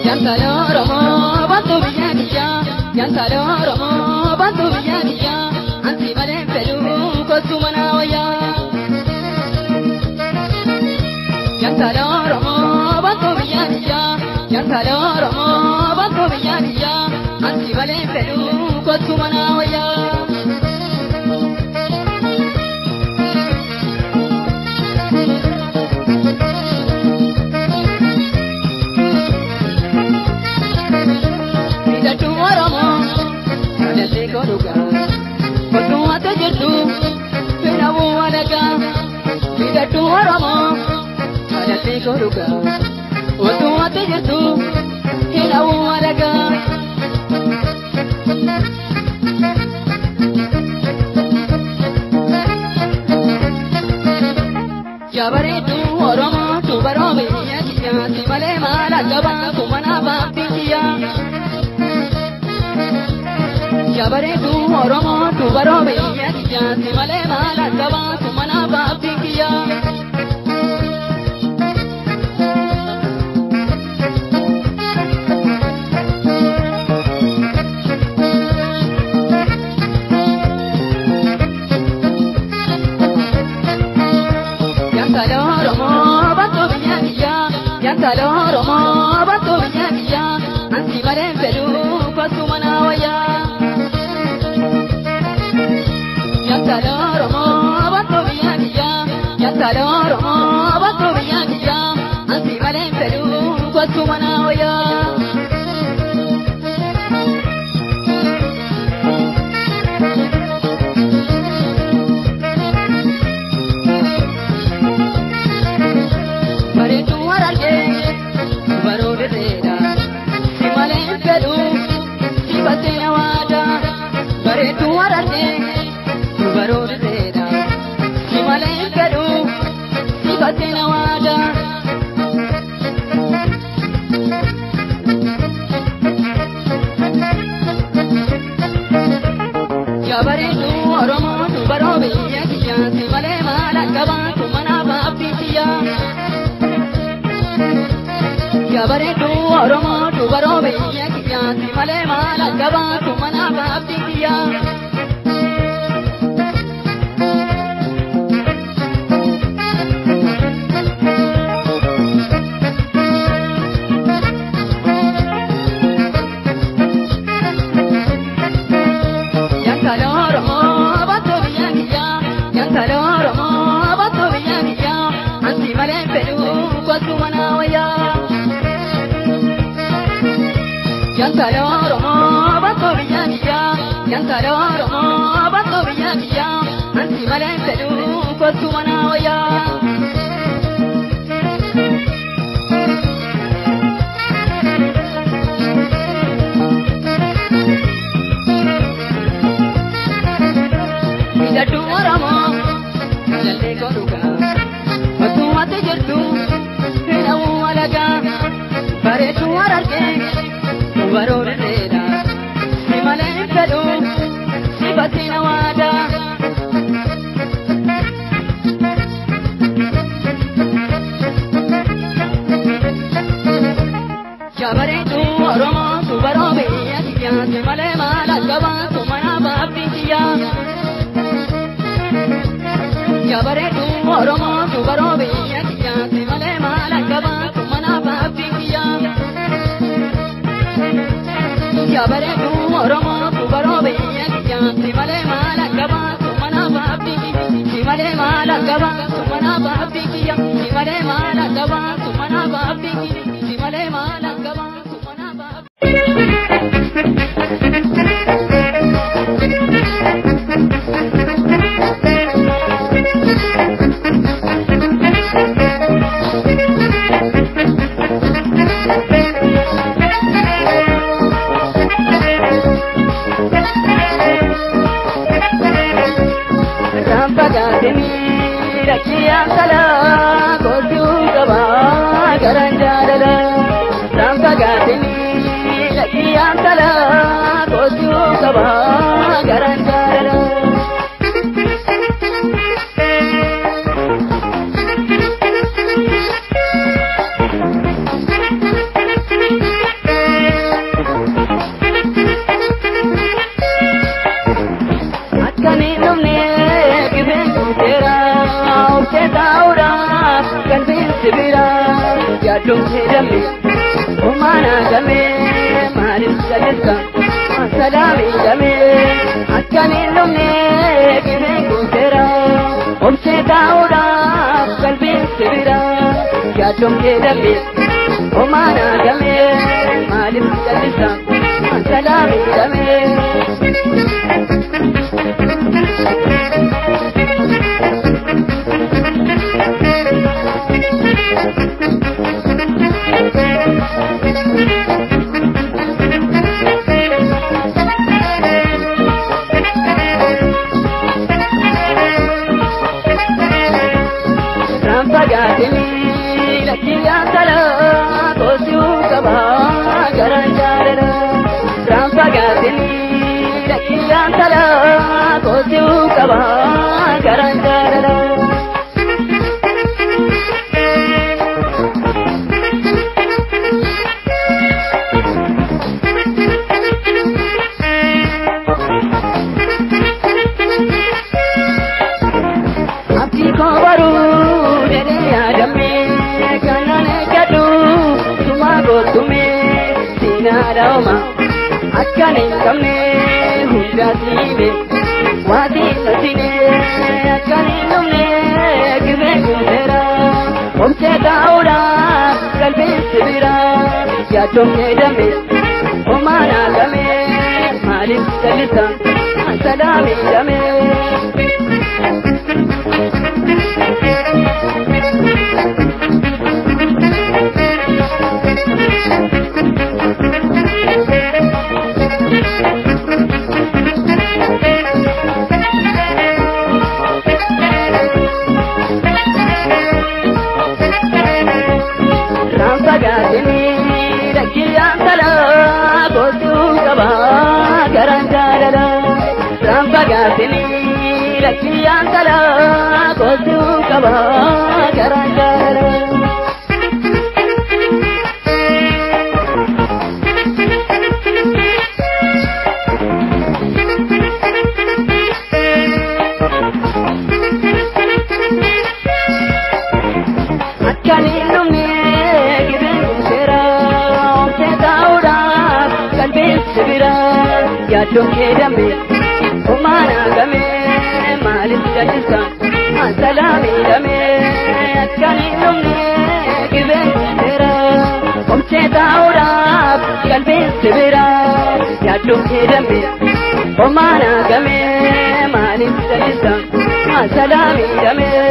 Yantalo Romo bantu biyaniya Yantalo Romo bantu biyaniya Anti male pelu kosumana waya Yantalo Romo bantu biyaniya Yantalo Romo bantu biyaniya Anti male pelu kosumana waya Koruga, otu ate jetu, hina uwaraga. Jabare tu oromo tu barobe ya kiya, simale mala gaba kumana baptiya. Jabare tu oromo tu barobe ya kiya, simale mala gaba kumana baptiya. Yantalo Romo bantu biyaniya Anti male pelu kosumana waya Yantalo Romo bantu biyaniya Yantalo Romo bantu biyaniya Anti male pelu kosumana waya Jabare tu oromo tu barobe ya kiya, simale mala gaba kumana baptiya. Jabare tu oromo tu barobe ya kiya, simale mala gaba kumana baptiya. Yantalo Romo bantu biyaniya Yantalo Romo bantu biyaniya Anti male pelu kosumana waya Idatu Romo jalle koruga otu ate jertu hina uwalaga bare tu ararke Varone deda, simale pelu, sibatina wada. Jabare tu oromo tu barobe ya kiya, simale mala gaba kumana baptiya. Jabare tu oromo tu barobe ya kiya, simale mala gaba kumana baptiya. Jabare tu oromo tu barobe ya kiya, simale mala gaba kumana baptiya. Simale mala gaba kumana baptiya. Simale mala gaba kumana baptiya. Simale mala gaba kumana Rakyantala kodu kaba garanjala rampagatini rakyantala kodu kaba garanjala yaaddoon kee dambe homaanaa damee maaliif jalliska salaamii damee akkaniin dhumnee gibeen guuteera obsee taa'uudhaaf qalbiin sibira yaaddoon kee dambe homaanaa damee maaliif jalliska salaamii damee. Rampagaatini lakkiyaa talaa koosuu qabaa garaan jaalala. Rampagaatini lakkiyaa talaa koosuu qabaa garaan jaalala. Abdii koo baruu jedhee yaadamee kanan eeggadhu sumaa gootumee siinaadha homaa akkan hin qabne hundaa siime waatiin nasiinee akkan hin dhumne gibee guuteera obsee taa'uudhaaf qalbiin sibira yaaddoon kee dambe homaanaa damee maaliif jallisa salaamii damee. Rampagaatini lakkiyaan talaa koosuu qabaa garaan jaalala. Rampagaatini lakkiyaan talaa koosuu qabaa garaan jaalala. Akkaniin dhumnee gibeen guuteera obsee taa'uudhaaf qalbiin sibira yaaddoon kee dambe homaanaa gamee maaliif jallisa salaamii damee akkaniin dhumnee gibeen guuteera obsee taa'uudhaaf qalbiin sibira yaaddoon kee dambe homaanaa gamee maaliif jallisa salaamii damee.